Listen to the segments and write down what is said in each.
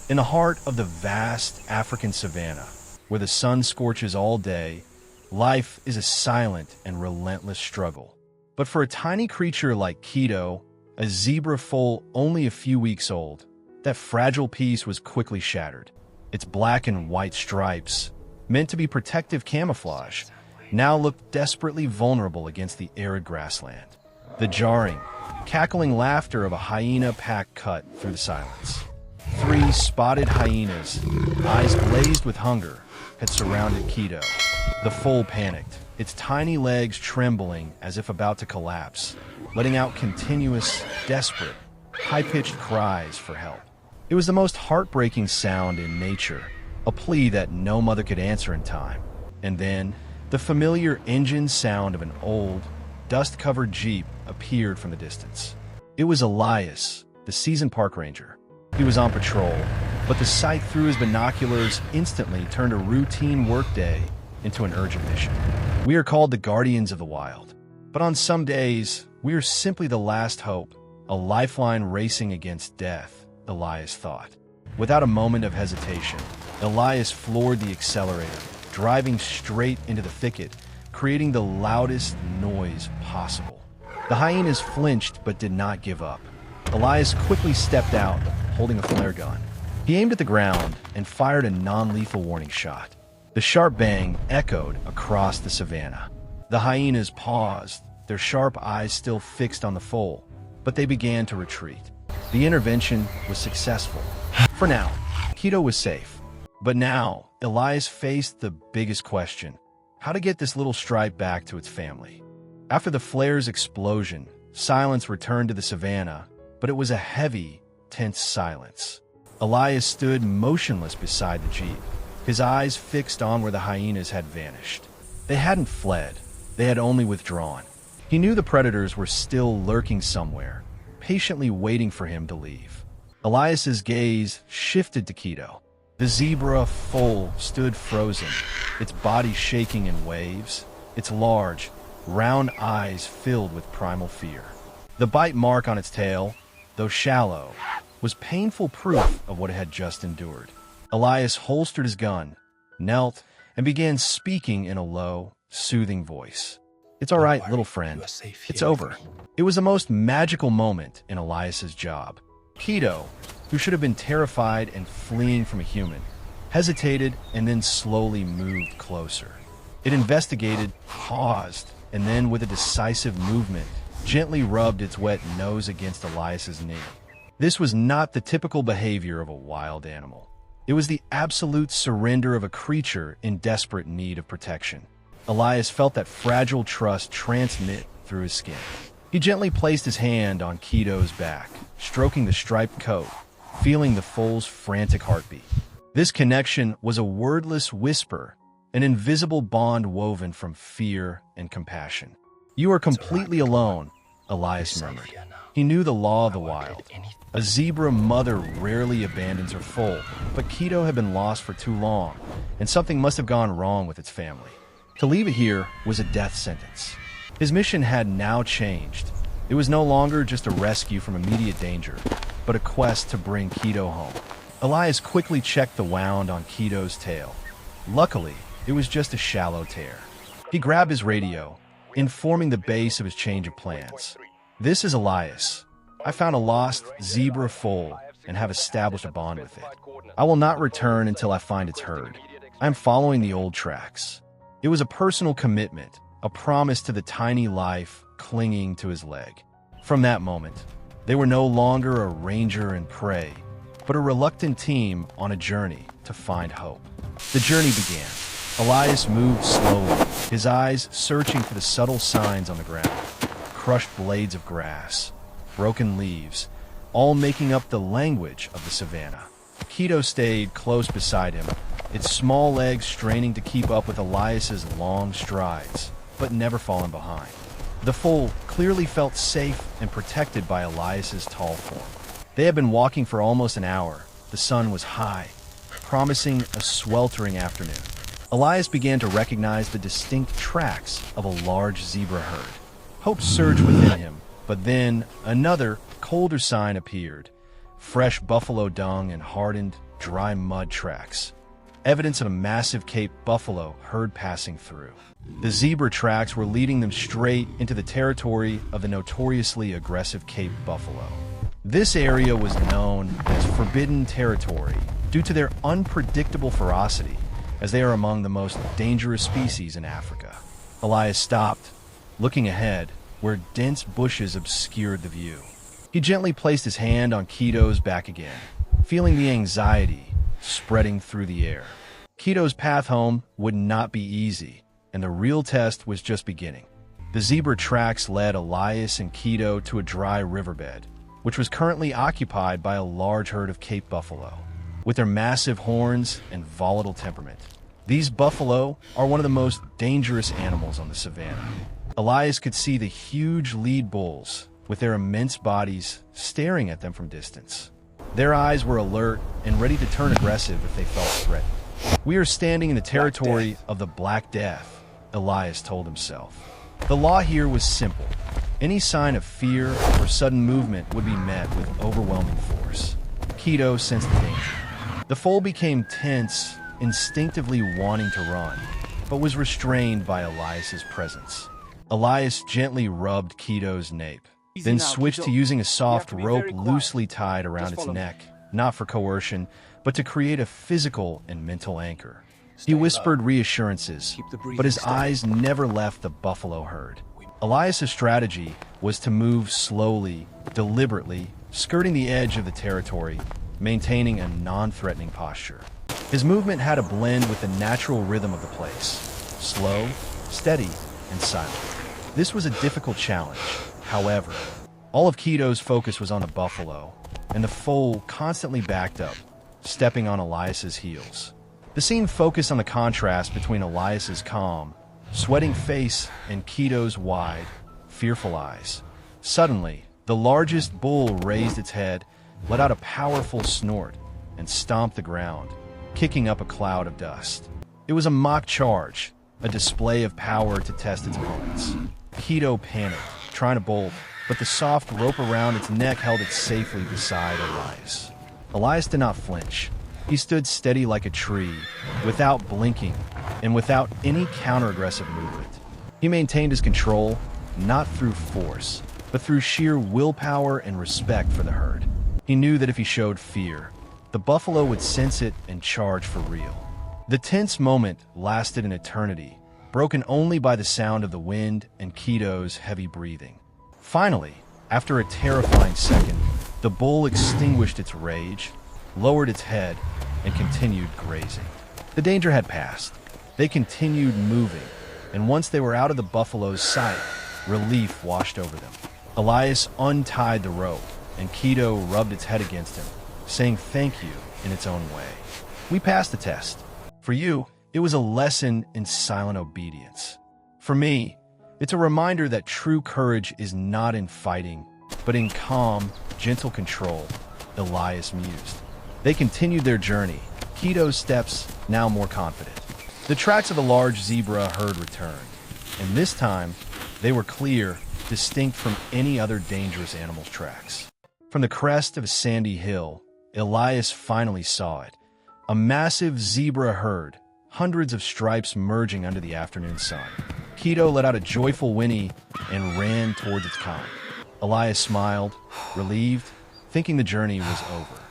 In the heart of the vast African savanna, where the sun scorches all day, life is a silent and relentless struggle. But for a tiny creature like Keto, a zebra foal only a few weeks old, that fragile peace was quickly shattered. Its black and white stripes, meant to be protective camouflage, now looked desperately vulnerable against the arid grassland. The jarring, cackling laughter of a hyena pack cut through the silence. 3 spotted hyenas, eyes glazed with hunger, had surrounded Keto. The foal panicked, its tiny legs trembling as if about to collapse, letting out continuous, desperate, high-pitched cries for help. It was the most heartbreaking sound in nature, a plea that no mother could answer in time. And then, the familiar engine sound of an old, dust-covered Jeep appeared from the distance. It was Elias, the seasoned park ranger. He was on patrol, but the sight through his binoculars instantly turned a routine workday into an urgent mission. We are called the Guardians of the Wild, but on some days, we are simply the last hope, a lifeline racing against death, Elias thought. Without a moment of hesitation, Elias floored the accelerator, driving straight into the thicket, creating the loudest noise possible. The hyenas flinched but did not give up. Elias quickly stepped out, holding a flare gun. He aimed at the ground and fired a non-lethal warning shot. The sharp bang echoed across the savanna. The hyenas paused, their sharp eyes still fixed on the foal, but they began to retreat. The intervention was successful. For now, Keto was safe. But now, Elias faced the biggest question: how to get this little stripe back to its family. After the flare's explosion, silence returned to the savanna, but it was a heavy, tense silence. Elias stood motionless beside the Jeep, his eyes fixed on where the hyenas had vanished. They hadn't fled, they had only withdrawn. He knew the predators were still lurking somewhere, patiently waiting for him to leave. Elias's gaze shifted to Keto. The zebra foal stood frozen, its body shaking in waves, its large, round eyes filled with primal fear. The bite mark on its tail, though shallow, was painful proof of what it had just endured. Elias holstered his gun, knelt, and began speaking in a low, soothing voice. "It's all right, little friend. It's over." It was the most magical moment in Elias's job. Keto, who should have been terrified and fleeing from a human, hesitated and then slowly moved closer. It investigated, paused, and then with a decisive movement, gently rubbed its wet nose against Elias's knee. This was not the typical behavior of a wild animal. It was the absolute surrender of a creature in desperate need of protection. Elias felt that fragile trust transmit through his skin. He gently placed his hand on Keto's back, stroking the striped coat, feeling the foal's frantic heartbeat. This connection was a wordless whisper, an invisible bond woven from fear and compassion. "You are completely alone," Elias murmured. He knew the law of the wild. A zebra mother rarely abandons her foal, but Keto had been lost for too long, and something must have gone wrong with its family. To leave it here was a death sentence. His mission had now changed. It was no longer just a rescue from immediate danger, but a quest to bring Keto home. Elias quickly checked the wound on Keto's tail. Luckily, it was just a shallow tear. He grabbed his radio, informing the base of his change of plans. "This is Elias. I found a lost zebra foal and have established a bond with it. I will not return until I find its herd. I am following the old tracks." It was a personal commitment, a promise to the tiny life clinging to his leg. From that moment, they were no longer a ranger and prey, but a reluctant team on a journey to find hope. The journey began. Elias moved slowly, his eyes searching for the subtle signs on the ground. Crushed blades of grass, broken leaves, all making up the language of the savanna. Keto stayed close beside him, its small legs straining to keep up with Elias's long strides, but never falling behind. The foal clearly felt safe and protected by Elias's tall form. They had been walking for almost an hour. The sun was high, promising a sweltering afternoon. Elias began to recognize the distinct tracks of a large zebra herd. Hope surged within him, but then another, colder sign appeared. Fresh buffalo dung and hardened, dry mud tracks, evidence of a massive Cape buffalo herd passing through. The zebra tracks were leading them straight into the territory of the notoriously aggressive Cape buffalo. This area was known as forbidden territory due to their unpredictable ferocity, as they are among the most dangerous species in Africa. Elias stopped, looking ahead, where dense bushes obscured the view. He gently placed his hand on Keto's back again, feeling the anxiety spreading through the air. Keto's path home would not be easy, and the real test was just beginning. The zebra tracks led Elias and Keto to a dry riverbed, which was currently occupied by a large herd of Cape buffalo. With their massive horns and volatile temperament, these buffalo are one of the most dangerous animals on the savanna. Elias could see the huge lead bulls, with their immense bodies, staring at them from distance. Their eyes were alert and ready to turn aggressive if they felt threatened. "We are standing in the territory of the Black Death," Elias told himself. The law here was simple. Any sign of fear or sudden movement would be met with overwhelming force. Keto sensed the danger. The foal became tense, instinctively wanting to run, but was restrained by Elias's presence. Elias gently rubbed Keto's nape, then switched to using a soft rope loosely tied around its neck, not for coercion, but to create a physical and mental anchor. He whispered reassurances, but his eyes never left the buffalo herd. Elias's strategy was to move slowly, deliberately, skirting the edge of the territory, maintaining a non-threatening posture. His movement had a blend with the natural rhythm of the place, slow, steady, and silent. This was a difficult challenge. However, all of Keto's focus was on the buffalo, and the foal constantly backed up, stepping on Elias's heels. The scene focused on the contrast between Elias's calm, sweating face and Keto's wide, fearful eyes. Suddenly, the largest bull raised its head, let out a powerful snort, and stomped the ground, kicking up a cloud of dust. It was a mock charge, a display of power to test its opponents. Keto panicked, trying to bolt, but the soft rope around its neck held it safely beside Elias. Elias did not flinch. He stood steady like a tree, without blinking, and without any counter-aggressive movement. He maintained his control, not through force, but through sheer willpower and respect for the herd. He knew that if he showed fear, the buffalo would sense it and charge for real. The tense moment lasted an eternity, broken only by the sound of the wind and Keto's heavy breathing. Finally, after a terrifying second, the bull extinguished its rage, lowered its head, and continued grazing. The danger had passed. They continued moving, and once they were out of the buffalo's sight, relief washed over them. Elias untied the rope, and Keto rubbed its head against him, saying thank you in its own way. "We passed the test. For you, it was a lesson in silent obedience. For me, it's a reminder that true courage is not in fighting, but in calm, gentle control," Elias mused. They continued their journey, Keto's steps now more confident. The tracks of the large zebra herd returned, and this time, they were clear, distinct from any other dangerous animal's tracks. From the crest of a sandy hill, Elias finally saw it. A massive zebra herd, hundreds of stripes merging under the afternoon sun. Keto let out a joyful whinny and ran towards its kind. Elias smiled, relieved, thinking the journey was over.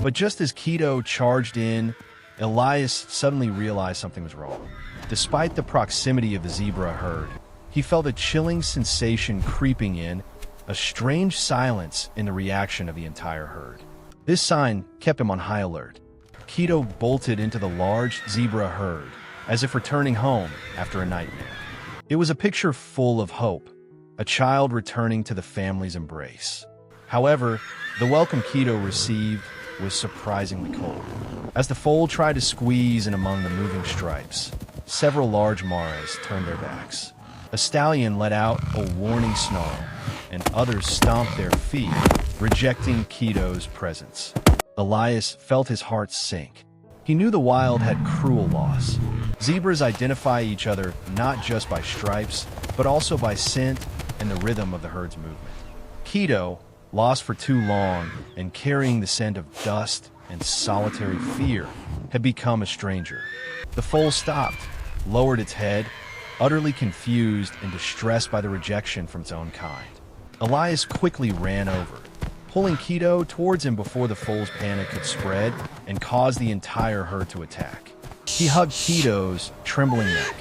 But just as Keto charged in, Elias suddenly realized something was wrong. Despite the proximity of the zebra herd, he felt a chilling sensation creeping in, a strange silence in the reaction of the entire herd. This sign kept him on high alert. Keto bolted into the large zebra herd, as if returning home after a nightmare. It was a picture full of hope, a child returning to the family's embrace. However, the welcome Keto received was surprisingly cold. As the foal tried to squeeze in among the moving stripes, several large mares turned their backs. A stallion let out a warning snarl, and others stomped their feet, rejecting Keto's presence. Elias felt his heart sink. He knew the wild had cruel laws. Zebras identify each other not just by stripes, but also by scent and the rhythm of the herd's movement. Keto, lost for too long and carrying the scent of dust, and solitary fear had become a stranger. The foal stopped, lowered its head, utterly confused and distressed by the rejection from its own kind. Elias quickly ran over, pulling Keto towards him before the foal's panic could spread and cause the entire herd to attack. He hugged Keto's trembling neck.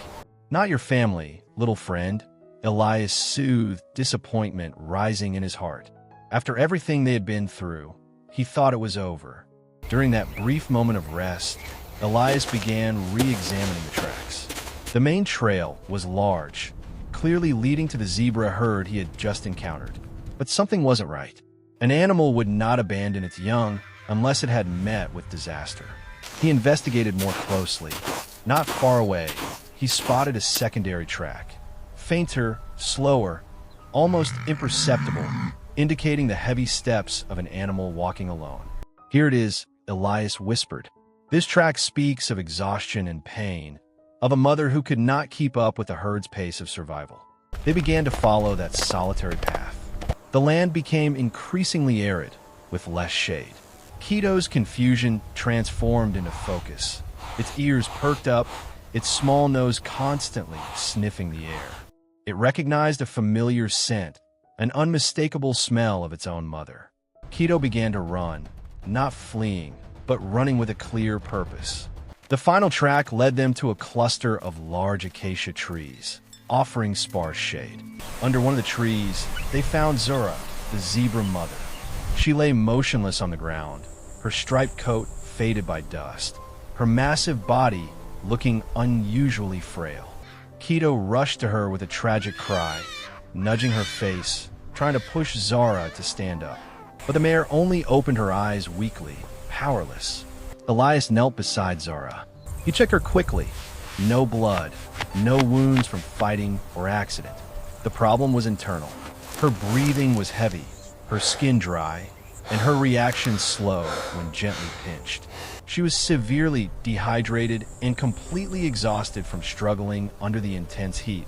"Not your family, little friend," Elias soothed, disappointment rising in his heart. After everything they had been through, he thought it was over. During that brief moment of rest, Elias began re-examining the tracks. The main trail was large, clearly leading to the zebra herd he had just encountered. But something wasn't right. An animal would not abandon its young unless it had met with disaster. He investigated more closely. Not far away, he spotted a secondary track. Fainter, slower, almost imperceptible, indicating the heavy steps of an animal walking alone. "Here it is," Elias whispered. "This track speaks of exhaustion and pain, of a mother who could not keep up with the herd's pace of survival." They began to follow that solitary path. The land became increasingly arid, with less shade. Keto's confusion transformed into focus. Its ears perked up, its small nose constantly sniffing the air. It recognized a familiar scent, an unmistakable smell of its own mother. Keto began to run, not fleeing, but running with a clear purpose. The final track led them to a cluster of large acacia trees, offering sparse shade. Under one of the trees, they found Zora, the zebra mother. She lay motionless on the ground, her striped coat faded by dust, her massive body looking unusually frail. Keto rushed to her with a tragic cry, nudging her face, trying to push Zara to stand up. But the mare only opened her eyes weakly, powerless. Elias knelt beside Zara. He checked her quickly. No blood, no wounds from fighting or accident. The problem was internal. Her breathing was heavy, her skin dry, and her reaction slow when gently pinched. She was severely dehydrated and completely exhausted from struggling under the intense heat,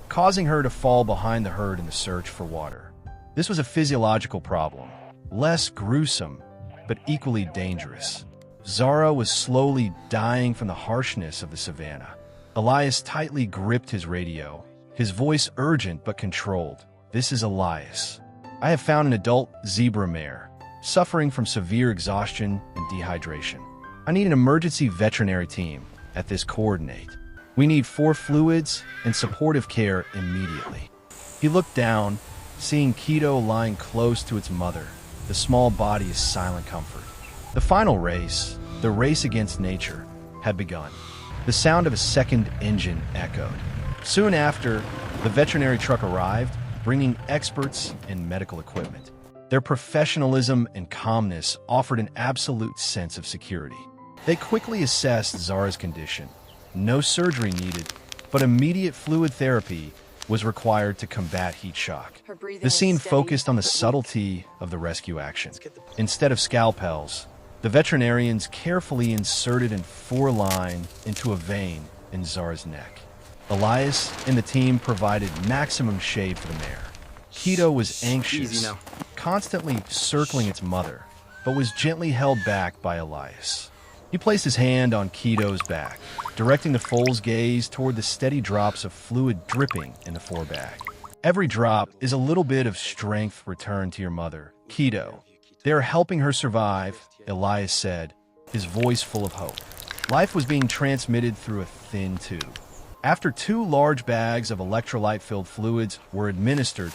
causing her to fall behind the herd in the search for water. This was a physiological problem, less gruesome, but equally dangerous. Zara was slowly dying from the harshness of the savannah. Elias tightly gripped his radio, his voice urgent but controlled. "This is Elias. I have found an adult zebra mare, suffering from severe exhaustion and dehydration. I need an emergency veterinary team at this coordinate. We need 4 fluids and supportive care immediately." He looked down, seeing Keto lying close to its mother, the small body of silent comfort. The final race, the race against nature, had begun. The sound of a second engine echoed. Soon after, the veterinary truck arrived, bringing experts and medical equipment. Their professionalism and calmness offered an absolute sense of security. They quickly assessed Zara's condition. No surgery needed, but immediate fluid therapy was required to combat heat shock. The scene focused on the subtlety of the rescue action. Instead of scalpels, the veterinarians carefully inserted a 4-line into a vein in Zara's neck. Elias and the team provided maximum shade for the mare. Keto was anxious, constantly circling its mother, but was gently held back by Elias. He placed his hand on Keto's back, directing the foal's gaze toward the steady drops of fluid dripping in the forebag. "Every drop is a little bit of strength returned to your mother, Keto. They are helping her survive," Elias said, his voice full of hope. Life was being transmitted through a thin tube. After 2 large bags of electrolyte-filled fluids were administered,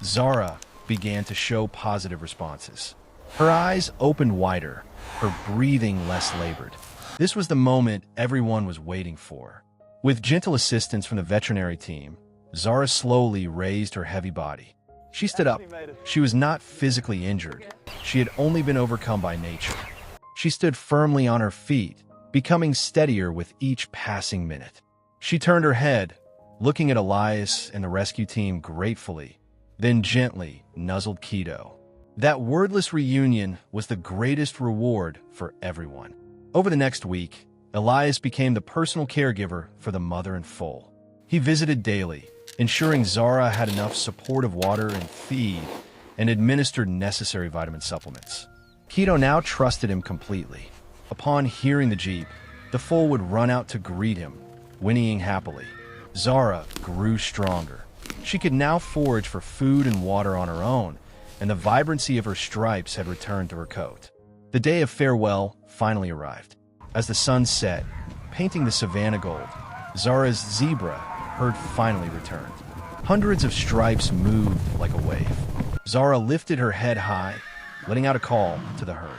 Zara began to show positive responses. Her eyes opened wider, her breathing less labored. This was the moment everyone was waiting for. With gentle assistance from the veterinary team, Zara slowly raised her heavy body. She stood up. She was not physically injured. She had only been overcome by nature. She stood firmly on her feet, becoming steadier with each passing minute. She turned her head, looking at Elias and the rescue team gratefully, then gently nuzzled Keto. That wordless reunion was the greatest reward for everyone. Over the next week, Elias became the personal caregiver for the mother and foal. He visited daily, ensuring Zara had enough supportive water and feed, and administered necessary vitamin supplements. Keto now trusted him completely. Upon hearing the jeep, the foal would run out to greet him, whinnying happily. Zara grew stronger. She could now forage for food and water on her own, and the vibrancy of her stripes had returned to her coat. The day of farewell finally arrived. As the sun set, painting the savanna gold, Zara's zebra herd finally returned. Hundreds of stripes moved like a wave. Zara lifted her head high, letting out a call to the herd.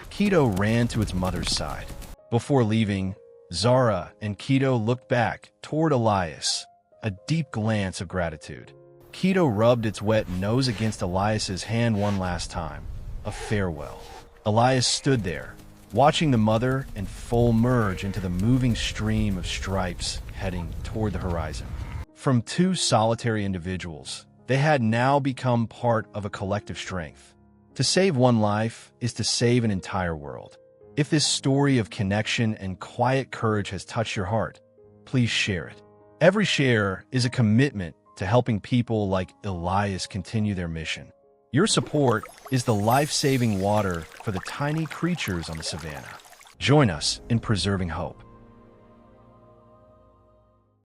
Keto ran to its mother's side. Before leaving, Zara and Keto looked back toward Elias, a deep glance of gratitude. Keto rubbed its wet nose against Elias's hand one last time, a farewell. Elias stood there, watching the mother and foal merge into the moving stream of stripes heading toward the horizon. From two solitary individuals, they had now become part of a collective strength. To save one life is to save an entire world. If this story of connection and quiet courage has touched your heart, please share it. Every share is a commitment to helping people like Elias continue their mission. Your support is the life-saving water for the tiny creatures on the savannah. Join us in preserving hope.